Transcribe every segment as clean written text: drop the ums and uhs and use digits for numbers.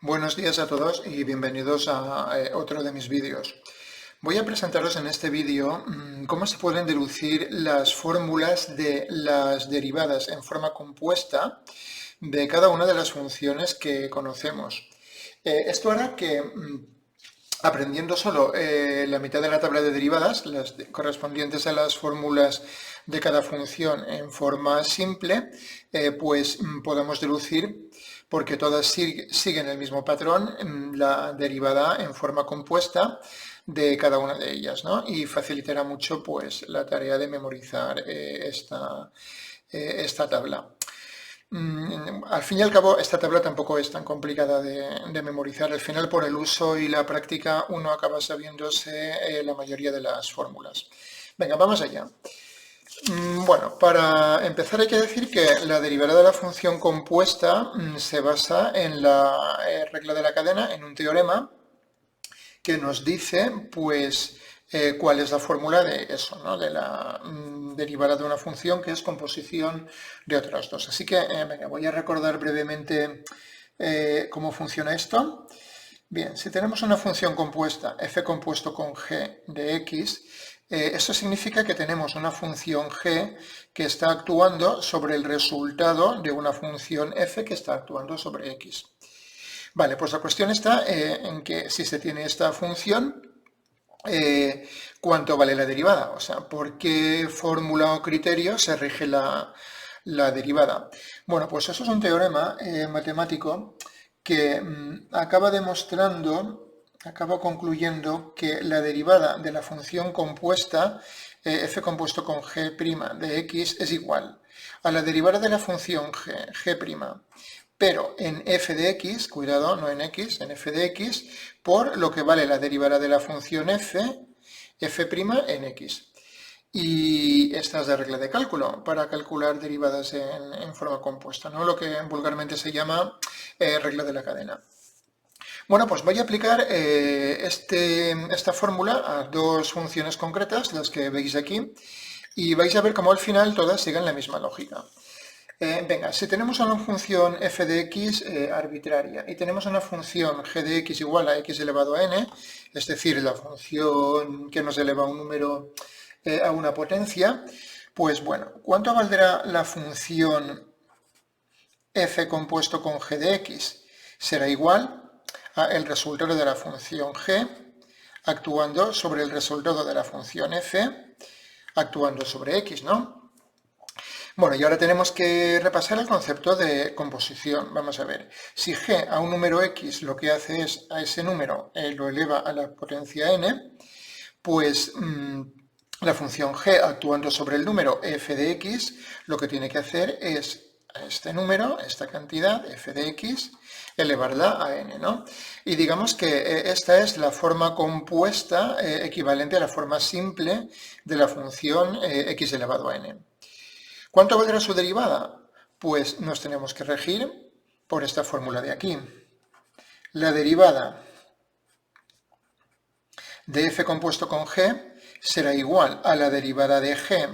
Buenos días a todos y bienvenidos a otro de mis vídeos. Voy a presentaros en este vídeo cómo se pueden deducir las fórmulas de las derivadas en forma compuesta de cada una de las funciones que conocemos. Esto hará que aprendiendo solo la mitad de la tabla de derivadas, las correspondientes a las fórmulas de cada función en forma simple, pues podemos deducir, porque todas siguen el mismo patrón, la derivada en forma compuesta de cada una de ellas, ¿no? Y facilitará mucho pues, la tarea de memorizar esta tabla. Al fin y al cabo, esta tabla tampoco es tan complicada de memorizar. Al final, por el uso y la práctica, uno acaba sabiéndose la mayoría de las fórmulas. Venga, vamos allá. Bueno, para empezar hay que decir que la derivada de la función compuesta se basa en la regla de la cadena, en un teorema que nos dice, pues, cuál es la fórmula de eso, ¿no? De la derivada de una función que es composición de otras dos. Así que, venga, voy a recordar brevemente cómo funciona esto. Bien, si tenemos una función compuesta, f compuesto con g de x, eso significa que tenemos una función g que está actuando sobre el resultado de una función f que está actuando sobre x. Vale, pues la cuestión está en que si se tiene esta función, ¿cuánto vale la derivada? O sea, ¿por qué fórmula o criterio se rige la derivada? Bueno, pues eso es un teorema matemático que acaba concluyendo que la derivada de la función compuesta f compuesto con g' de x es igual a la derivada de la función g', pero en f de x, cuidado, no en x, en f de x, por lo que vale la derivada de la función f' en x. Y esta es la regla de cálculo para calcular derivadas en forma compuesta, ¿no? Lo que vulgarmente se llama regla de la cadena. Bueno, pues voy a aplicar esta fórmula a dos funciones concretas, las que veis aquí, y vais a ver cómo al final todas siguen la misma lógica. Venga, si tenemos una función f de x arbitraria y tenemos una función g de x igual a x elevado a n, es decir, la función que nos eleva un número a una potencia, pues bueno, ¿cuánto valdrá la función f compuesto con g de x? Será igual a el resultado de la función g actuando sobre el resultado de la función f actuando sobre x, ¿no? Bueno, y ahora tenemos que repasar el concepto de composición. Vamos a ver, si g a un número x lo que hace es a ese número lo eleva a la potencia n, pues la función g actuando sobre el número f de x lo que tiene que hacer es a este número, esta cantidad f de x, elevarla a n, ¿no? Y digamos que esta es la forma compuesta equivalente a la forma simple de la función x elevado a n. ¿Cuánto valdrá su derivada? Pues nos tenemos que regir por esta fórmula de aquí. La derivada de f compuesto con g será igual a la derivada de g'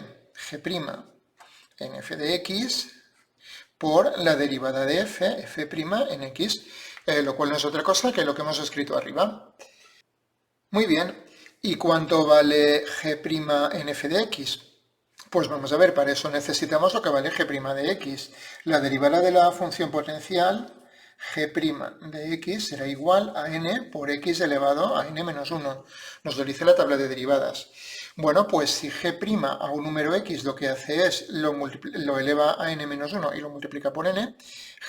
en f de x, por la derivada de f' en x, lo cual no es otra cosa que lo que hemos escrito arriba. Muy bien, ¿y cuánto vale g' en f de x? Pues vamos a ver, para eso necesitamos lo que vale g' de x. La derivada de la función potencial g' de x será igual a n por x elevado a n menos 1. Nos lo dice la tabla de derivadas. Bueno, pues si g' a un número x lo que hace es lo eleva a n menos 1 y lo multiplica por n,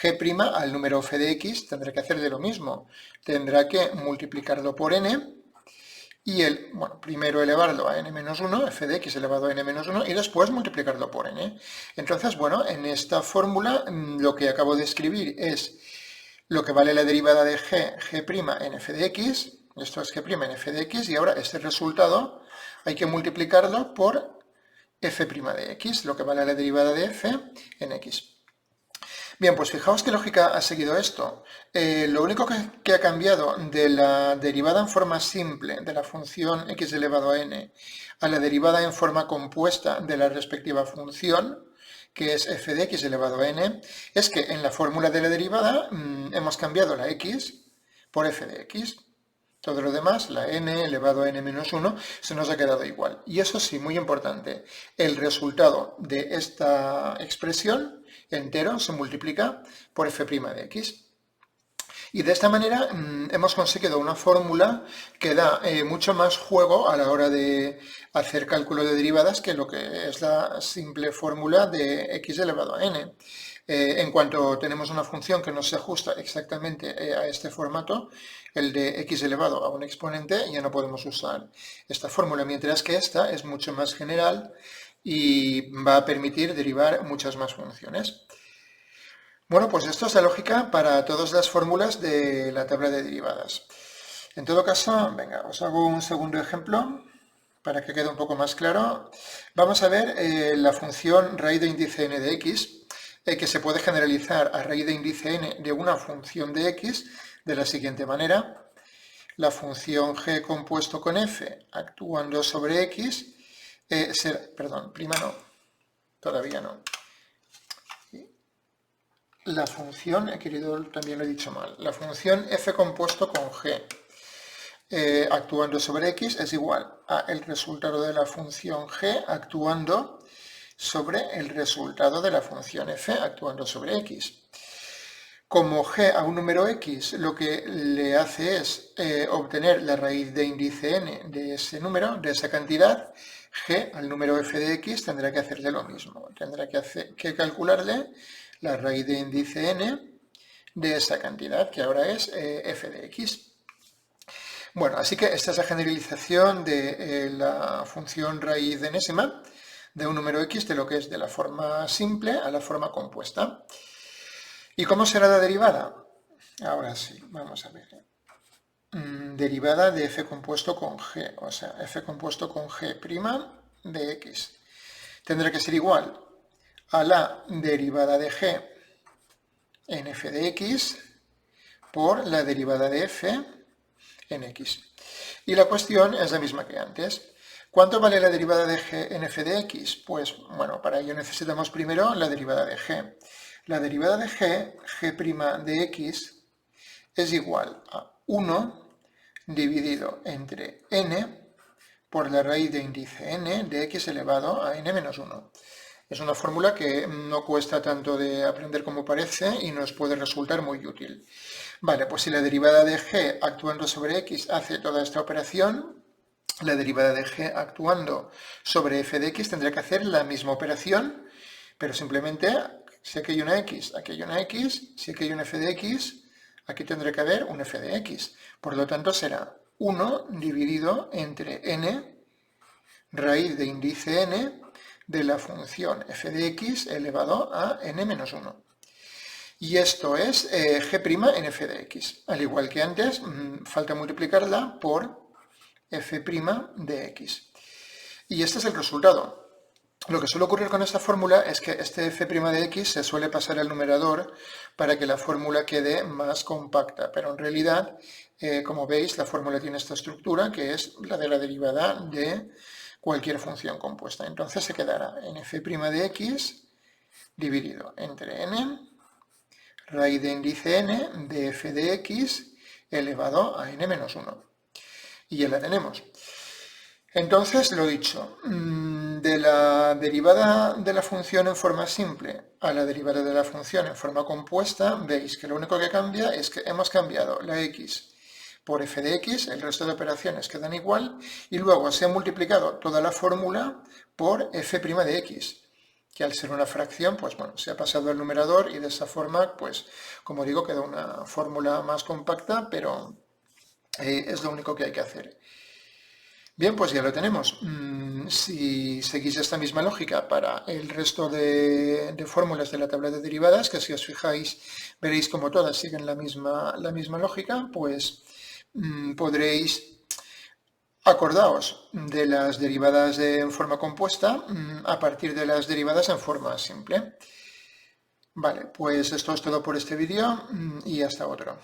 g' al número f de x tendrá que hacer de lo mismo. Tendrá que multiplicarlo por n y primero elevarlo a n-1, f de x elevado a n-1, y después multiplicarlo por n. Entonces, bueno, en esta fórmula lo que acabo de escribir es lo que vale la derivada de g' en f de x, esto es g' en f de x, y ahora este resultado hay que multiplicarlo por f' de x, lo que vale la derivada de f en x. Bien, pues fijaos qué lógica ha seguido esto. Lo único que ha cambiado de la derivada en forma simple de la función x elevado a n a la derivada en forma compuesta de la respectiva función, que es f de x elevado a n, es que en la fórmula de la derivada hemos cambiado la x por f de x. Todo lo demás, la n elevado a n-1, se nos ha quedado igual. Y eso sí, muy importante, el resultado de esta expresión entero se multiplica por f' de x. Y de esta manera hemos conseguido una fórmula que da mucho más juego a la hora de hacer cálculo de derivadas que lo que es la simple fórmula de x elevado a n. En cuanto tenemos una función que no se ajusta exactamente a este formato, el de x elevado a un exponente, ya no podemos usar esta fórmula, mientras que esta es mucho más general y va a permitir derivar muchas más funciones. Bueno, pues esto es la lógica para todas las fórmulas de la tabla de derivadas. En todo caso, venga, os hago un segundo ejemplo para que quede un poco más claro. Vamos a ver la función raíz de índice n de x, que se puede generalizar a raíz de índice n de una función de x de la siguiente manera. La función g compuesto con f actuando sobre x, prima no, todavía no. La función, también lo he dicho mal, la función f compuesto con g actuando sobre x es igual a el resultado de la función g actuando sobre el resultado de la función f actuando sobre x. Como g a un número x lo que le hace es obtener la raíz de índice n de ese número, de esa cantidad, g al número f de x tendrá que hacerle lo mismo, tendrá que calcularle la raíz de índice n de esa cantidad, que ahora es f de x. Bueno, así que esta es la generalización de la función raíz de enésima de un número x de lo que es de la forma simple a la forma compuesta. ¿Y cómo será la derivada? Ahora sí, vamos a ver. Derivada de f compuesto con g, o sea, f compuesto con g' de x. Tendrá que ser igual a la derivada de g en f de x por la derivada de f en x. Y la cuestión es la misma que antes. ¿Cuánto vale la derivada de g en f de x? Pues, bueno, para ello necesitamos primero la derivada de g. La derivada de g' de x, es igual a 1 dividido entre n por la raíz de índice n de x elevado a n-1. Es una fórmula que no cuesta tanto de aprender como parece y nos puede resultar muy útil. Vale, pues si la derivada de g actuando sobre x hace toda esta operación, la derivada de g actuando sobre f de x tendrá que hacer la misma operación, pero simplemente si aquí hay una x, aquí hay una x, si aquí hay un f de x, aquí tendrá que haber un f de x. Por lo tanto será 1 dividido entre n raíz de índice n de la función f de x elevado a n-1. Y esto es g' en f de x. Al igual que antes, falta multiplicarla por f' de x. Y este es el resultado. Lo que suele ocurrir con esta fórmula es que este f' de x se suele pasar al numerador para que la fórmula quede más compacta, pero en realidad, como veis, la fórmula tiene esta estructura que es la de la derivada de cualquier función compuesta. Entonces se quedará en f' de x dividido entre n raíz de índice n de f de x elevado a n-1. Y ya la tenemos. Entonces, lo dicho, de la derivada de la función en forma simple a la derivada de la función en forma compuesta, veis que lo único que cambia es que hemos cambiado la x por f de x, el resto de operaciones quedan igual, y luego se ha multiplicado toda la fórmula por f' de x, que al ser una fracción, pues bueno, se ha pasado al numerador y de esa forma, pues, como digo, queda una fórmula más compacta, pero es lo único que hay que hacer. Bien, pues ya lo tenemos. Si seguís esta misma lógica para el resto de fórmulas de la tabla de derivadas, que si os fijáis veréis como todas siguen la misma lógica, pues podréis acordaos de las derivadas en forma compuesta a partir de las derivadas en forma simple. Vale, pues esto es todo por este vídeo y hasta otro.